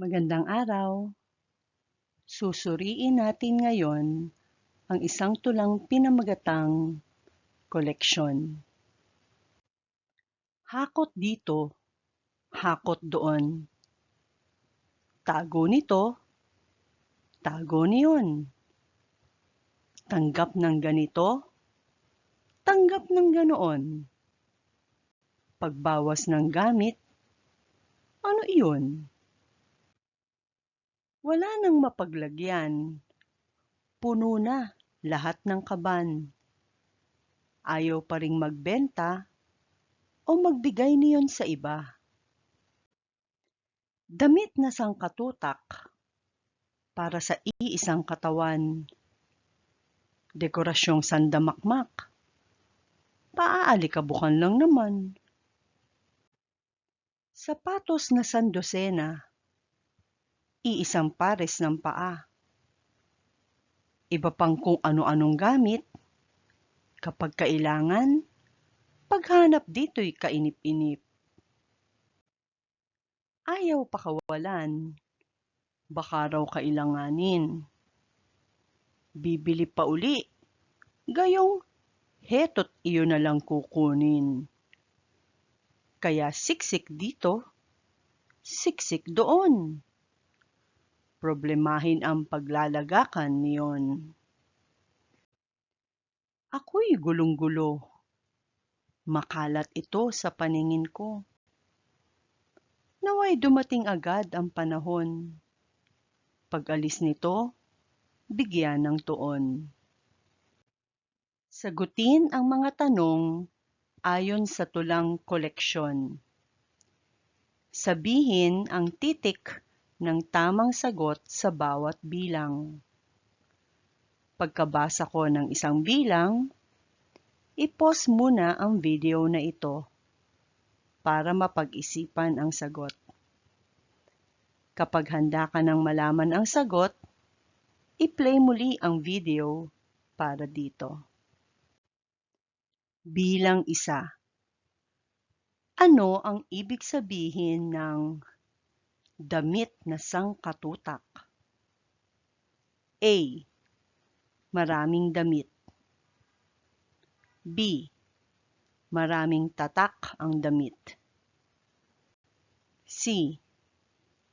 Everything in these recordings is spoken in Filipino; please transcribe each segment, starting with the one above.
Magandang araw. Susuriin natin ngayon ang isang tulang pinamagatang koleksyon. Hakot dito, hakot doon. Tago nito, tago niyon. Tanggap ng ganito, tanggap ng ganoon. Pagbawas ng gamit, ano iyon? Wala nang mapaglagyan. Puno na lahat ng kaban. Ayaw pa ring magbenta o magbigay niyon sa iba. Damit na sangkatutak para sa iisang katawan. Dekorasyong sandamakmak. Paaalikabukan lang naman. Sapatos na sandosena. Iisang pares ng paa. Iba pang kung ano-anong gamit. Kapag kailangan, paghanap dito'y kainip-inip. Ayaw pakawalan. Baka raw kailanganin. Bibili pa uli. Gayong heto't iyon na lang kukunin. Kaya siksik dito, siksik doon. Problemahin ang paglalagakan niyon. Ako'y gulong-gulo. Makalat ito sa paningin ko. Naway dumating agad ang panahon. Pag-alis nito, bigyan ng tuon. Sagutin ang mga tanong ayon sa tulang koleksyon. Sabihin ang titik ng tamang sagot sa bawat bilang. Pagkabasa ko ng isang bilang, i-pause muna ang video na ito para mapag-isipan ang sagot. Kapag handa ka nang malaman ang sagot, i-play muli ang video para dito. Bilang 1. Ano ang ibig sabihin ng damit na sangkatutak? A. Maraming damit. B. Maraming tatak ang damit. C.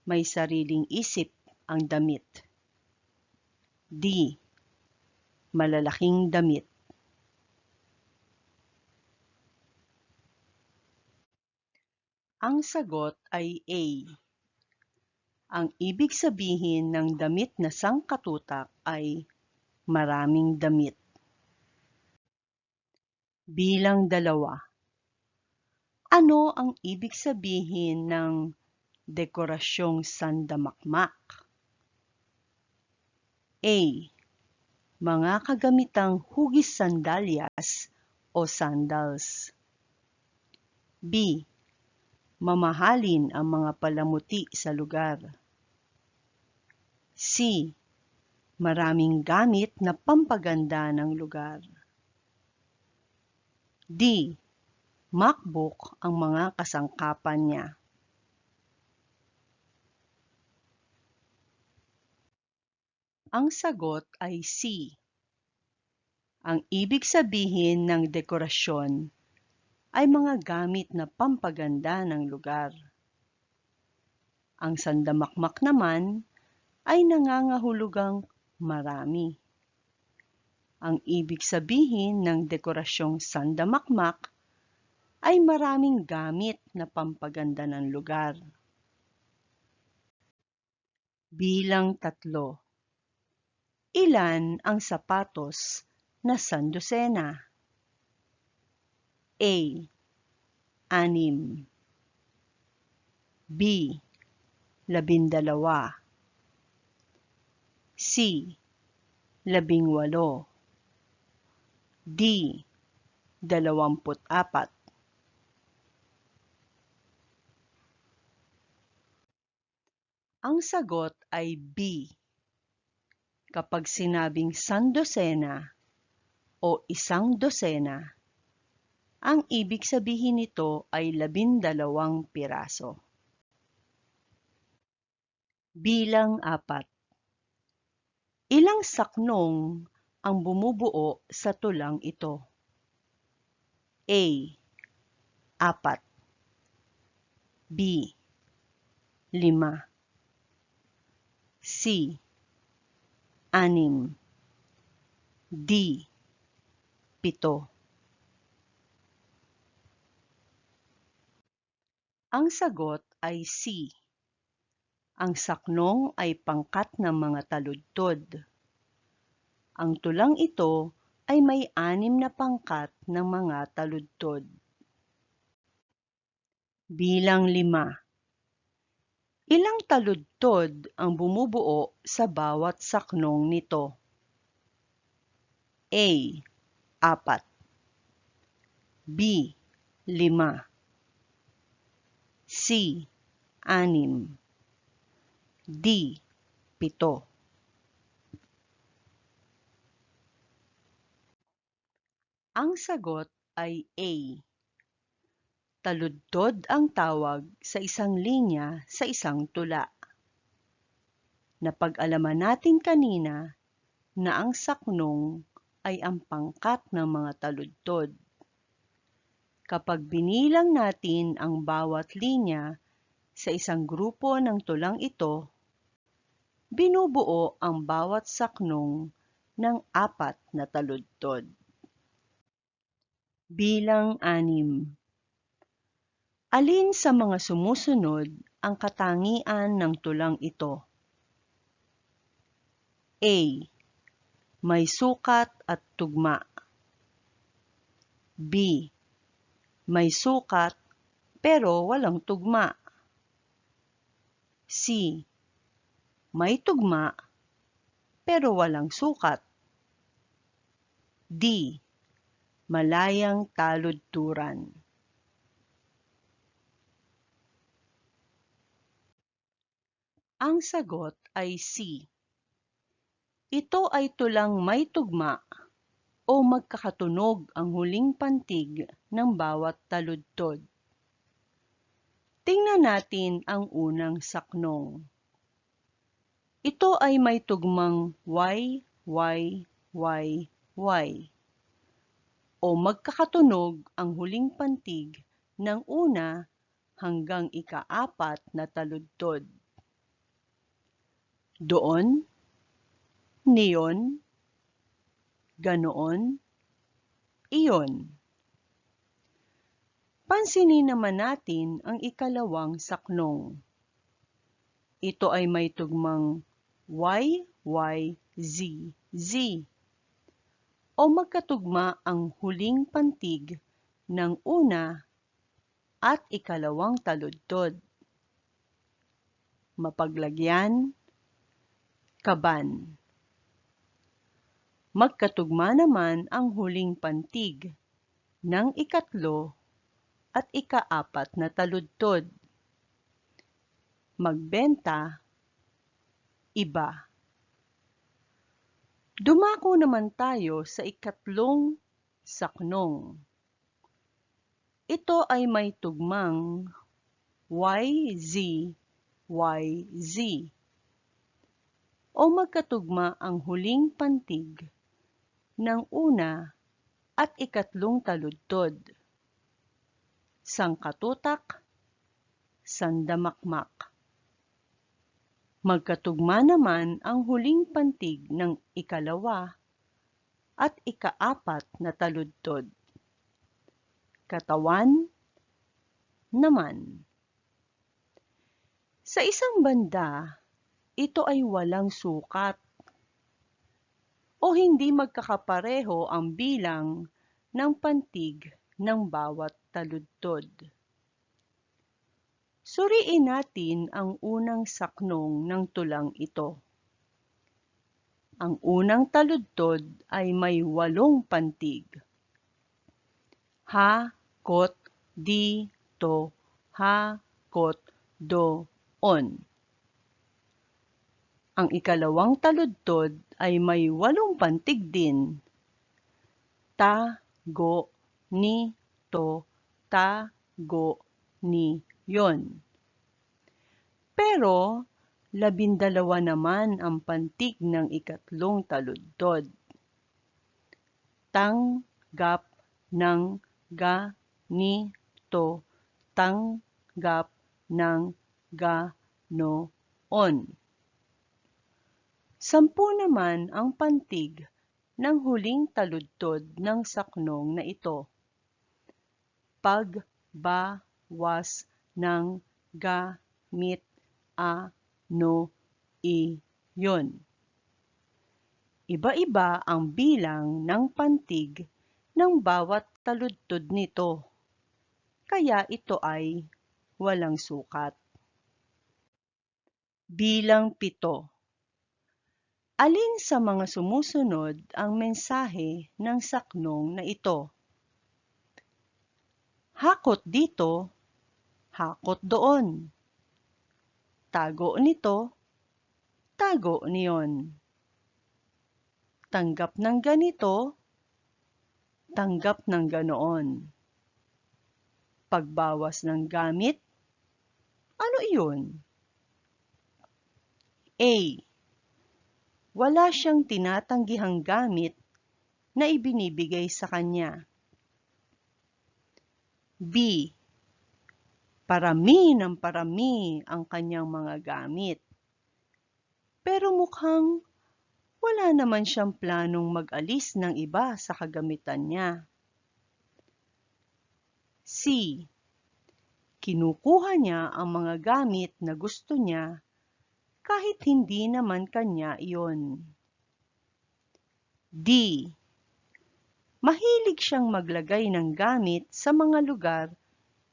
May sariling isip ang damit. D. Malalaking damit. Ang sagot ay A. Ang ibig sabihin ng damit na sangkatutak ay maraming damit. Bilang 2. Ano ang ibig sabihin ng dekorasyong sandamakmak? A. Mga kagamitang hugis sandalyas o sandals. B. Mamahalin ang mga palamuti sa lugar. C. Maraming gamit na pampaganda ng lugar. D. MacBook ang mga kasangkapan niya. Ang sagot ay C. Ang ibig sabihin ng dekorasyon ay mga gamit na pampaganda ng lugar. Ang sandamakmak naman ay nangangahulugang marami. Ang ibig sabihin ng dekorasyong sandamakmak ay maraming gamit na pampaganda ng lugar. Bilang 3. Ilan ang sapatos na sandosena? A. 6. B. 12. C. 18. D. 24. Ang sagot ay B. Kapag sinabing sandosena o isang dosena, ang ibig sabihin nito ay 12 piraso. Bilang 4. Ilang saknong ang bumubuo sa tulang ito? A. 4. B. 5. C. 6. D. 7. Ang sagot ay C. Ang saknong ay pangkat ng mga taludtod. Ang tulang ito ay may 6 na pangkat ng mga taludtod. Bilang 5. Ilang taludtod ang bumubuo sa bawat saknong nito? A. 4. B. 5. C. 6. D. 7. Ang sagot ay A. Taludtod ang tawag sa isang linya sa isang tula. Napag-alaman natin kanina na ang saknong ay ang pangkat ng mga taludtod. Kapag binilang natin ang bawat linya sa isang grupo ng tulang ito, binubuo ang bawat saknong ng 4 na taludtod. Bilang 6. Alin sa mga sumusunod ang katangian ng tulang ito? A. May sukat at tugma. B. May sukat pero walang tugma. C. May tugma pero walang sukat. D. Malayang taludturan. Ang sagot ay C. Ito ay tulang may tugma o magkakatunog ang huling pantig ng bawat taludtod. Tingnan natin ang unang saknong. Ito ay may tugmang Y, Y, Y, Y. O magkakatunog ang huling pantig ng una hanggang ika-4 na taludtod. Doon, niyon, ganoon, iyon. Pansinin naman natin ang ikalawang saknong. Ito ay may tugmang Y, Y, Z, Z. O magkatugma ang huling pantig ng una at ikalawang taludtod. Mapaglagyan, kaban. Magkatugma naman ang huling pantig ng ikatlo at ika-4 na taludtod. Magbenta, iba. Dumako naman tayo sa ikatlong saknong. Ito ay may tugmang YZ, YZ. O magkatugma ang huling pantig ng una at ikatlong taludtod. Sangkatutak, sandamakmak. Magkatugma naman ang huling pantig ng ikalawa at ika-4 na taludtod. Katawan, naman. Sa isang banda, ito ay walang sukat o hindi magkakapareho ang bilang ng pantig ng bawat taludtod. Suriin natin ang unang saknong ng tulang ito. Ang unang taludtod ay may 8 pantig. Ha, kot, di, to, ha, kot, do, on. Ang ikalawang taludtod ay may 8 pantig din. Ta, go, ni, to, ta, go, ni, yon. Pero 12 naman ang pantig ng ikatlong taludtod. Tanggap ng ganito, tanggap ng ganoon. 10 naman ang pantig ng huling taludtod ng saknong na ito. Pagbawas ng gamit ano iyon. Iba-iba ang bilang ng pantig ng bawat taludtod nito, kaya ito ay walang sukat. Bilang 7. Alin sa mga sumusunod ang mensahe ng saknong na ito? Hakot dito, hakot doon. Tago nito, tago niyon. Tanggap ng ganito, tanggap ng ganoon. Pagbawas ng gamit, ano iyon? A. Wala siyang tinatanggihang gamit na ibinibigay sa kanya. B. Parami ng parami ang kanyang mga gamit. Pero mukhang wala naman siyang planong mag-alis ng iba sa kagamitan niya. C. Kinukuha niya ang mga gamit na gusto niya kahit hindi naman kanya iyon. D. Mahilig siyang maglagay ng gamit sa mga lugar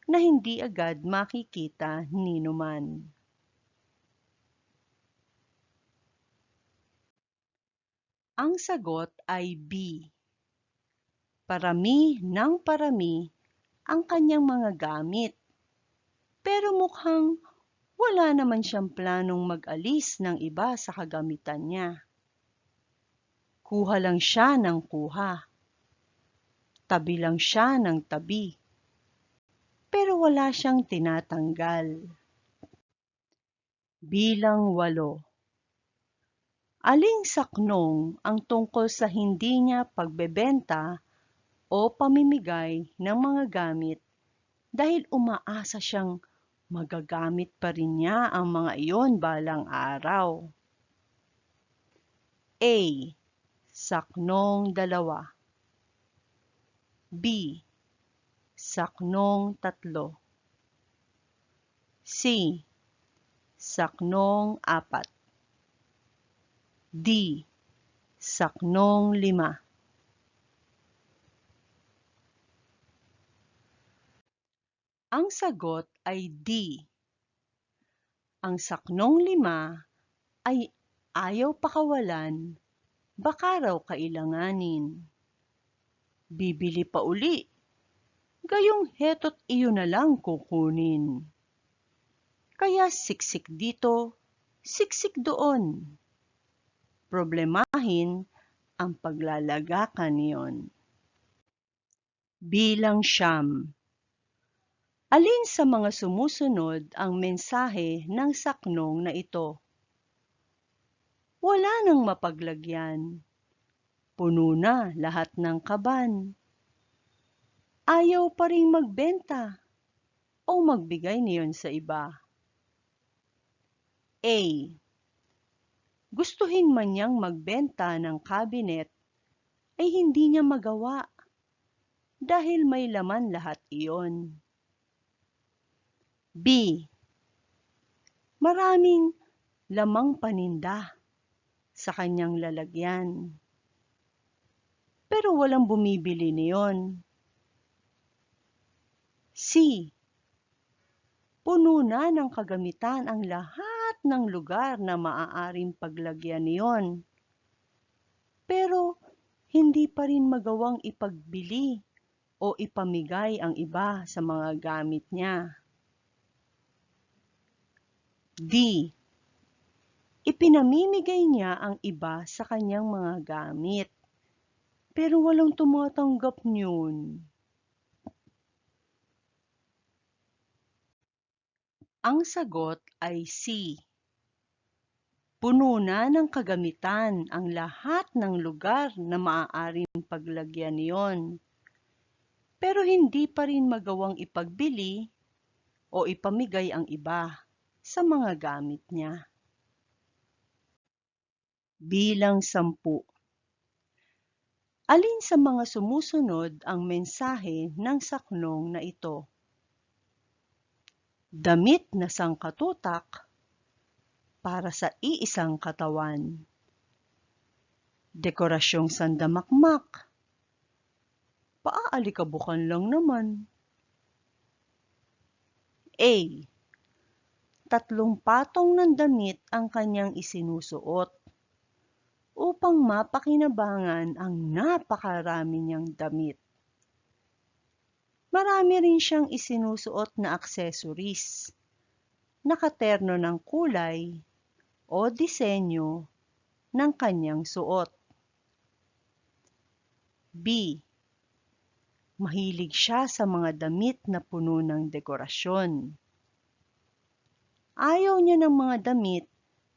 na hindi agad makikita ni numan. Ang sagot ay B. Parami ng parami ang kanyang mga gamit, pero mukhang wala naman siyang planong mag-alis ng iba sa kagamitan niya. Kuha lang siya ng kuha. Tabi lang siya ng tabi. Pero wala siyang tinatanggal. Bilang 8. Aling saknong ang tungkol sa hindi niya pagbebenta o pamimigay ng mga gamit dahil umaasa siyang magagamit pa rin niya ang mga iyon balang araw? A. Saknong 2. B. Saknong 3. C. Saknong 4. D. Saknong 5. Ang sagot ay D. Ang saknong 5 ay ayaw pakawalan, baka raw kailanganin. Bibili pa uli, gayong heto't iyon na lang kukunin. Kaya siksik dito, siksik doon. Problemahin ang paglalagakan niyon. Bilang 9. Alin sa mga sumusunod ang mensahe ng saknong na ito? Wala nang mapaglagyan. Puno na lahat ng kaban. Ayaw pa ring magbenta o magbigay niyon sa iba. A. Gustuhin man niyang magbenta ng cabinet ay hindi niya magawa dahil may laman lahat iyon. B. Maraming lamang paninda sa kanyang lalagyan. Pero walang bumibili niyon. C. Puno na ng kagamitan ang lahat ng lugar na maaaring paglagyan niyon. Pero hindi pa rin magawang ipagbili o ipamigay ang iba sa mga gamit niya. D. Ipinamimigay niya ang iba sa kanyang mga gamit, pero walang tumatanggap niyon. Ang sagot ay C. Puno na ng kagamitan ang lahat ng lugar na maaaring paglagyan niyon, pero hindi pa rin magawang ipagbili o ipamigay ang iba sa mga gamit niya. Bilang 10. Alin sa mga sumusunod ang mensahe ng saknong na ito? Damit na sangkatutak para sa iisang katawan. Dekorasyong sandamakmak. Paaalikabukan lang naman. A. 3 patong ng damit ang kanyang isinusuot upang mapakinabangan ang napakarami niyang damit. Marami rin siyang isinusuot na accessories, nakaterno ng kulay o disenyo ng kanyang suot. B. Mahilig siya sa mga damit na puno ng dekorasyon. Ayaw niya ng mga damit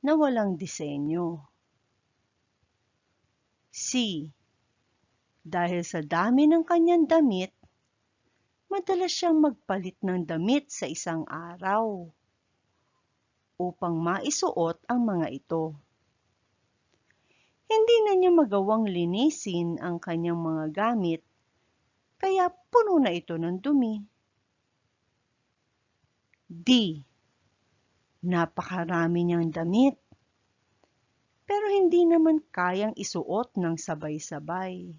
na walang disenyo. C. Dahil sa dami ng kanyang damit, madalas siyang magpalit ng damit sa isang araw upang maisuot ang mga ito. Hindi na niya magawang linisin ang kanyang mga gamit, kaya puno na ito ng dumi. D. Napakarami niyang damit, pero hindi naman kayang isuot ng sabay-sabay.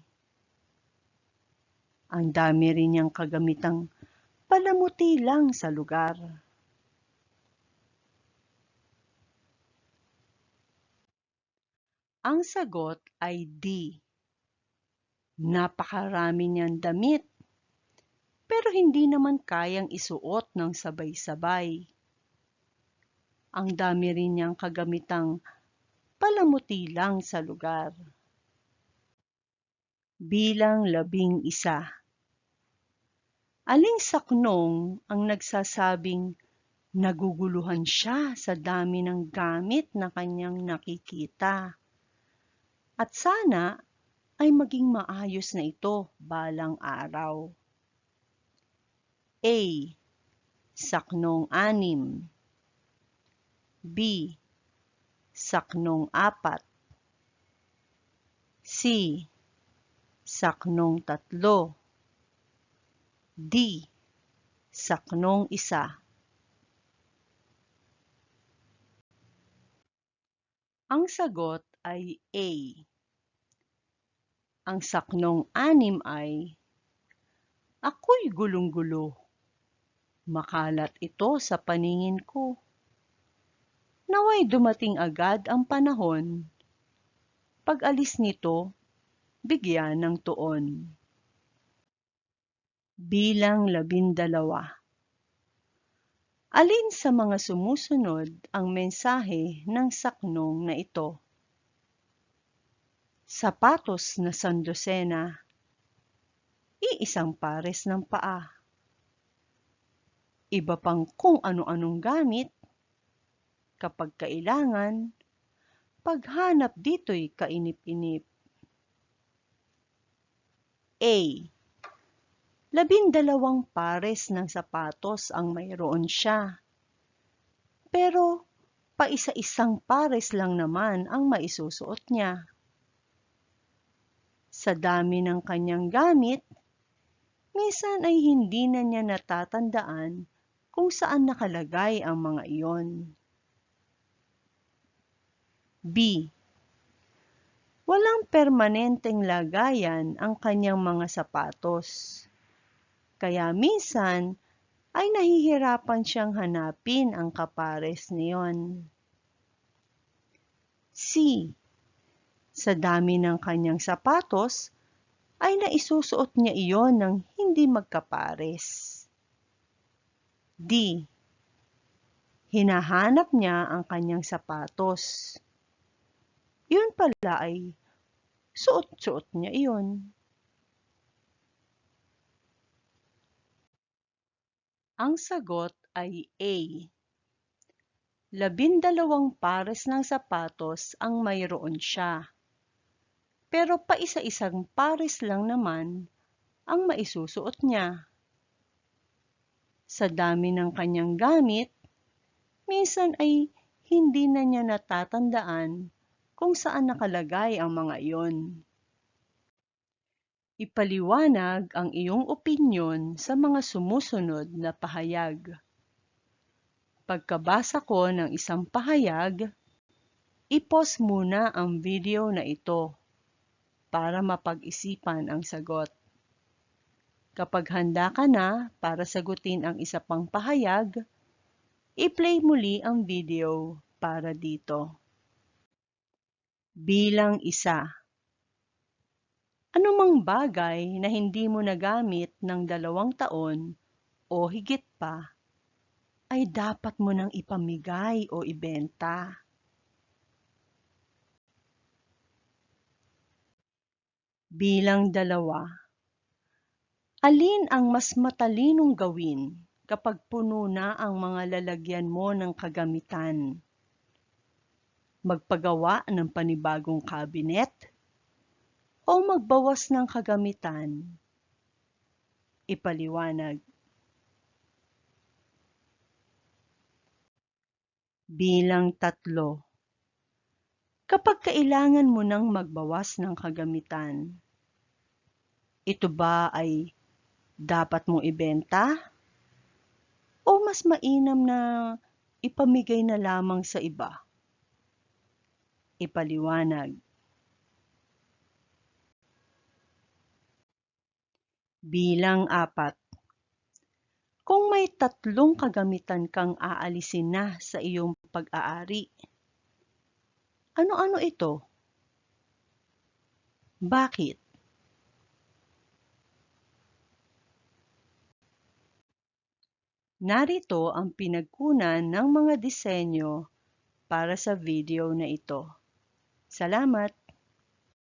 Ang dami rin niyang kagamitang palamuti lang sa lugar. Ang sagot ay D. Napakarami niyang damit, pero hindi naman kayang isuot ng sabay-sabay. Ang dami rin niyang kagamitang palamuti lang sa lugar. Bilang 11. Aling saknong ang nagsasabing naguguluhan siya sa dami ng gamit na kanyang nakikita? At sana ay maging maayos na ito balang araw. A. Saknong 6. B. Saknong 4. C. Saknong 3. D. Saknong 1. Ang sagot ay A. Ang saknong 6 ay, ako'y gulong-gulo. Makalat ito sa paningin ko. Naway dumating agad ang panahon. Pag-alis nito, bigyan ng tuon. Bilang 12. Alin sa mga sumusunod ang mensahe ng saknong na ito? Sapatos na sandosena, iisang pares ng paa. Iba pang kung ano-anong gamit, kapag kailangan, paghanap dito'y kainip-inip. A. 12 pares ng sapatos ang mayroon siya. Pero paisa-isang pares lang naman ang maisusuot niya. Sa dami ng kanyang gamit, minsan ay hindi na niya natatandaan kung saan nakalagay ang mga iyon. B. Walang permanenteng lagayan ang kanyang mga sapatos. Kaya minsan ay nahihirapan siyang hanapin ang kapares niyon. C. Sa dami ng kanyang sapatos, ay naisusuot niya iyon ng hindi magkapares. D. Hinahanap niya ang kanyang sapatos. Yun pala ay suot-suot niya iyon. Ang sagot ay A. 12 pares ng sapatos ang mayroon siya, pero paisa-isang pares lang naman ang maisusuot niya. Sa dami ng kanyang gamit, minsan ay hindi na niya natatandaan kung saan nakalagay ang mga iyon. Ipaliwanag ang iyong opinyon sa mga sumusunod na pahayag. Pagkabasa ko ng isang pahayag, i-pause muna ang video na ito para mapag-isipan ang sagot. Kapag handa ka na para sagutin ang isa pang pahayag, i-play muli ang video para dito. Bilang 1. Anumang bagay na hindi mo nagamit ng 2 taon o higit pa, ay dapat mo nang ipamigay o ibenta. Bilang 2. Alin ang mas matalinong gawin kapag puno na ang mga lalagyan mo ng kagamitan? Magpagawa ng panibagong cabinet o magbawas ng kagamitan? Ipaliwanag. Bilang 3. Kapag kailangan mo nang magbawas ng kagamitan, ito ba ay dapat mong ibenta? O mas mainam na ipamigay na lamang sa iba? Ipaliwanag. Bilang 4. Kung may 3 kagamitan kang aalisin na sa iyong pag-aari, ano-ano ito? Bakit? Narito ang pinagkunan ng mga disenyo para sa video na ito. Salamat!